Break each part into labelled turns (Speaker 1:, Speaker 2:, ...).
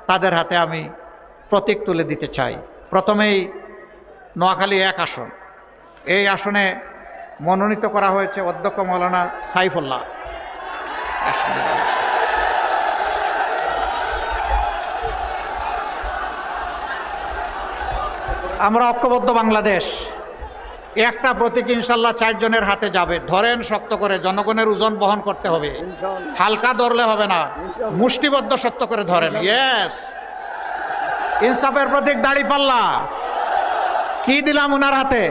Speaker 1: তাদের হাতে আমি প্রতীক তুলে দিতে চাই। প্রথমেই নোয়াখালী 1 আসন, এই আসনে মনোনীত করা হয়েছে অধ্যক্ষ মৌলানা সাইফুল্লাহ। আমরা ঐক্যবদ্ধ বাংলাদেশ, একটা প্রতীক ইনশাল্লাহ 4 জনের হাতে যাবে। ধরেন শক্ত করে, জনগণের ওজন বহন করতে হবে, হালকা ধরলে হবে না, মুষ্টিবদ্ধ শক্ত করে ধরেন। ইয়েস, ইনসাফের প্রতীক দাঁড়িপাল্লা। কি দিলাম ওনার হাতে?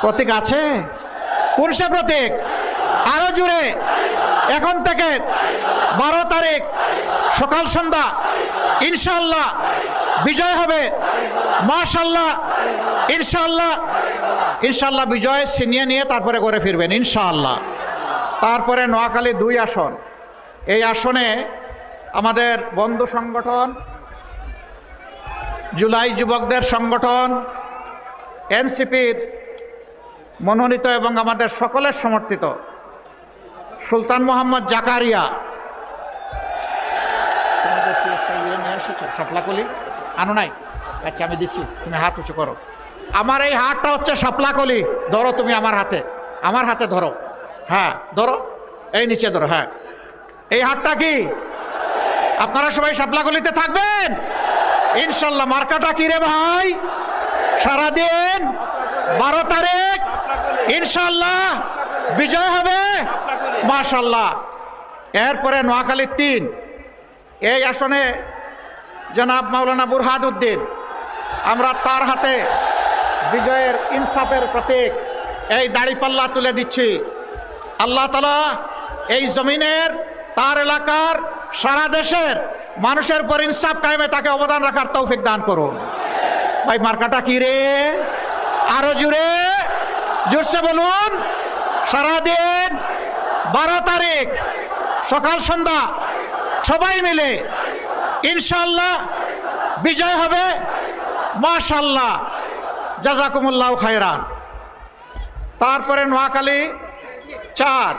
Speaker 1: প্রতীক আছে? কোন সে প্রতীক? আরো জুড়ে। এখন থেকে 12 তারিখ সকাল সন্ধ্যা ইনশাআল্লাহ বিজয় হবে। মাশাআল্লাহ, ইনশাআল্লাহ, ইনশাআল্লাহ বিজয় ছিনিয়ে নিয়ে তারপরে করে ফিরবেন ইনশাআল্লাহ। তারপরে নোয়াখালী 2 আসন, এই আসনে আমাদের বন্ধু সংগঠন, জুলাই যুবকদের সংগঠন, এনসিপির মনোনীত এবং আমাদের সকলের সমর্থিত সুলতান মোহাম্মদ জাকারিয়া। শাপলাকলি আনো নাই? আচ্ছা আমি দিচ্ছি, তুমি হাত উঁচু করো। আমার এই হাতটা হচ্ছে শাপলাকলি, ধরো তুমি আমার হাতে, আমার হাতে ধরো। হ্যাঁ ধরো, এই নিচে ধরো। হ্যাঁ, এই হাতটা কি? আপনারা সবাই শাপলাকলিতে থাকবেন ইনশাল্লাহ। মার্কাটা কি রে ভাই? সারাদিন 12 তারিখ ইনশাল্লাহ বিজয় হবে মাশাল্লাহ। এরপরে নোয়াখালী 3, এই আসনে জনাব মাওলানা বুরহানুদ্দিন, আমরা তার হাতে বিজয়ের ইনসাফের প্রতীক এই দাড়িপাল্লা তুলে দিচ্ছি। আল্লাহ তাআলা এই জমিনের, তার এলাকার, সারা দেশের মানুষের পর ইনসাফ কায়েমে তাকে অবদান রাখার তৌফিক দান করুন। ভাই মার্কাটা কি রে? আরো জুড়ে, জোরসে বলুন। সারাদিন 12 তারিখ সকাল সন্ধ্যা সবাই মিলে ইনশাআল্লাহ বিজয় হবে মাশাআল্লাহ। জাযাকুমুল্লাহু খায়রান। তারপরে নোয়াখালী 4,